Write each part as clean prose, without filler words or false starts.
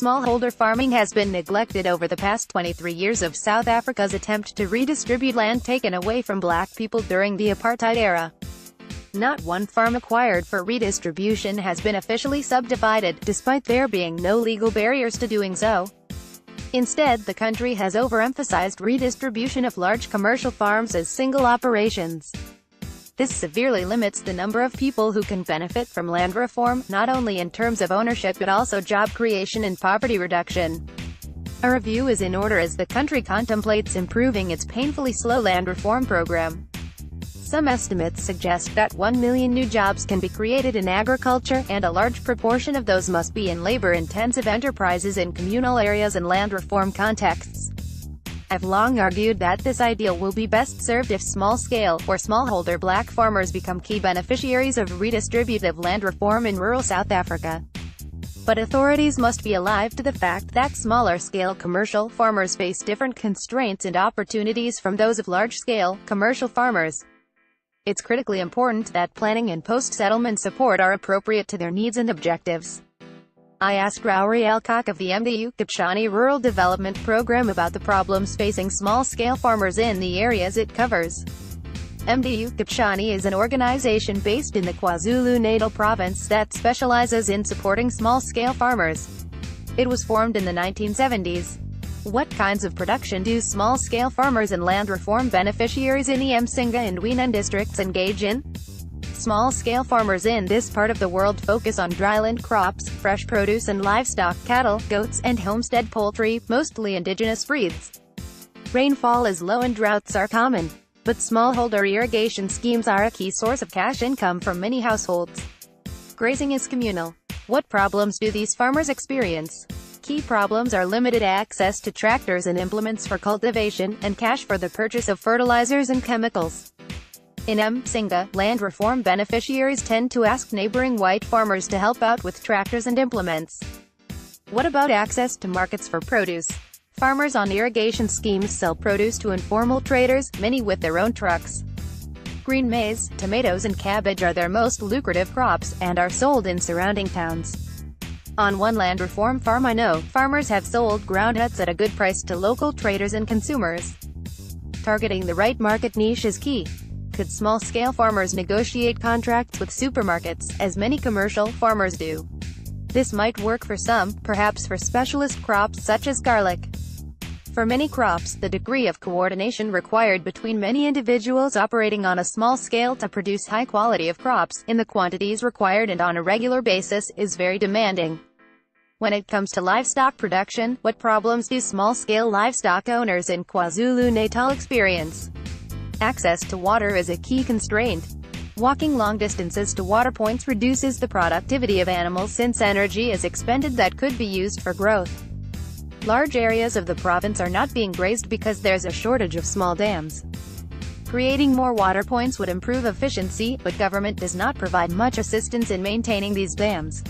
Smallholder farming has been neglected over the past 23 years of South Africa's attempt to redistribute land taken away from black people during the apartheid era. Not one farm acquired for redistribution has been officially subdivided, despite there being no legal barriers to doing so. Instead, the country has overemphasized redistribution of large commercial farms as single operations. This severely limits the number of people who can benefit from land reform, not only in terms of ownership but also job creation and poverty reduction. A review is in order as the country contemplates improving its painfully slow land reform program. Some estimates suggest that 1 million new jobs can be created in agriculture, and a large proportion of those must be in labor-intensive enterprises in communal areas and land reform contexts. I've long argued that this ideal will be best served if small-scale, or smallholder black farmers become key beneficiaries of redistributive land reform in rural South Africa. But authorities must be alive to the fact that smaller-scale commercial farmers face different constraints and opportunities from those of large-scale, commercial farmers. It's critically important that planning and post-settlement support are appropriate to their needs and objectives. I asked Rowery Alcock of the MDU Kipshani Rural Development Program about the problems facing small-scale farmers in the areas it covers. MDU Kipshani is an organization based in the KwaZulu-Natal province that specializes in supporting small-scale farmers. It was formed in the 1970s. What kinds of production do small-scale farmers and land reform beneficiaries in the Msinga and Wenan districts engage in? Small-scale farmers in this part of the world focus on dryland crops, fresh produce and livestock, cattle, goats, and homestead poultry, mostly indigenous breeds. Rainfall is low and droughts are common. But smallholder irrigation schemes are a key source of cash income for many households. Grazing is communal. What problems do these farmers experience? Key problems are limited access to tractors and implements for cultivation, and cash for the purchase of fertilizers and chemicals. In Msinga, land reform beneficiaries tend to ask neighboring white farmers to help out with tractors and implements. What about access to markets for produce? Farmers on irrigation schemes sell produce to informal traders, many with their own trucks. Green maize, tomatoes and cabbage are their most lucrative crops, and are sold in surrounding towns. On one land reform farm I know, farmers have sold groundnuts at a good price to local traders and consumers. Targeting the right market niche is key. Could small-scale farmers negotiate contracts with supermarkets, as many commercial farmers do? This might work for some, perhaps for specialist crops such as garlic. For many crops, the degree of coordination required between many individuals operating on a small scale to produce high quality of crops, in the quantities required and on a regular basis, is very demanding. When it comes to livestock production, what problems do small-scale livestock owners in KwaZulu-Natal experience? Access to water is a key constraint. Walking long distances to water points reduces the productivity of animals since energy is expended that could be used for growth. Large areas of the province are not being grazed because there's a shortage of small dams. Creating more water points would improve efficiency, but government does not provide much assistance in maintaining these dams.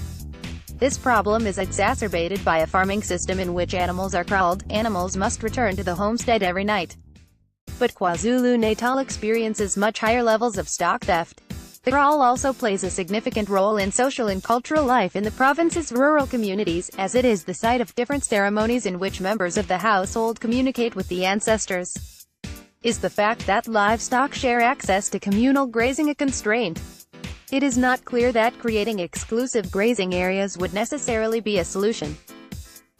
This problem is exacerbated by a farming system in which animals are kraaled. Animals must return to the homestead every night. But KwaZulu-Natal experiences much higher levels of stock theft. The kraal also plays a significant role in social and cultural life in the province's rural communities, as it is the site of different ceremonies in which members of the household communicate with the ancestors. Is the fact that livestock share access to communal grazing a constraint? It is not clear that creating exclusive grazing areas would necessarily be a solution.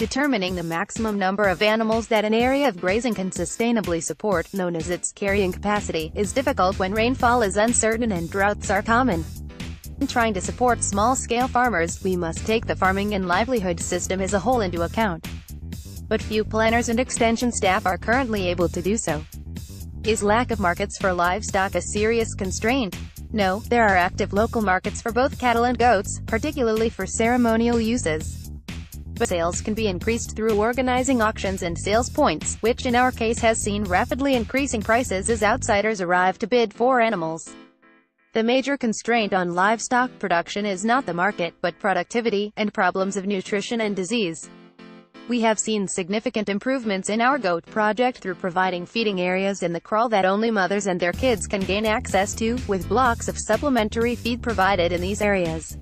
Determining the maximum number of animals that an area of grazing can sustainably support, known as its carrying capacity, is difficult when rainfall is uncertain and droughts are common. In trying to support small-scale farmers, we must take the farming and livelihood system as a whole into account. But few planners and extension staff are currently able to do so. Is lack of markets for livestock a serious constraint? No, there are active local markets for both cattle and goats, particularly for ceremonial uses. But sales can be increased through organizing auctions and sales points, which in our case has seen rapidly increasing prices as outsiders arrive to bid for animals. The major constraint on livestock production is not the market, but productivity, and problems of nutrition and disease. We have seen significant improvements in our goat project through providing feeding areas in the kraal that only mothers and their kids can gain access to, with blocks of supplementary feed provided in these areas.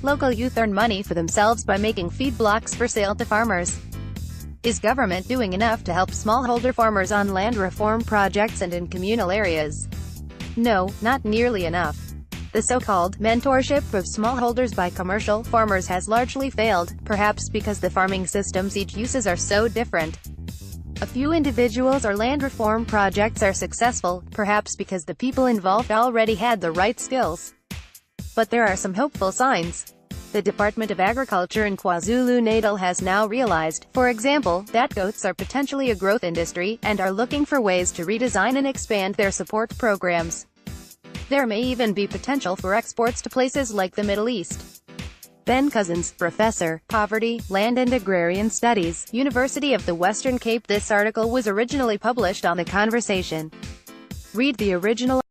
Local youth earn money for themselves by making feed blocks for sale to farmers. Is government doing enough to help smallholder farmers on land reform projects and in communal areas? No, not nearly enough. The so-called mentorship of smallholders by commercial farmers has largely failed, perhaps because the farming systems each uses are so different. A few individuals or land reform projects are successful, perhaps because the people involved already had the right skills. But there are some hopeful signs. The Department of Agriculture in KwaZulu-Natal has now realized, for example, that goats are potentially a growth industry, and are looking for ways to redesign and expand their support programs. There may even be potential for exports to places like the Middle East. Ben Cousins, Professor, Poverty, Land and Agrarian Studies, University of the Western Cape. This article was originally published on The Conversation. Read the original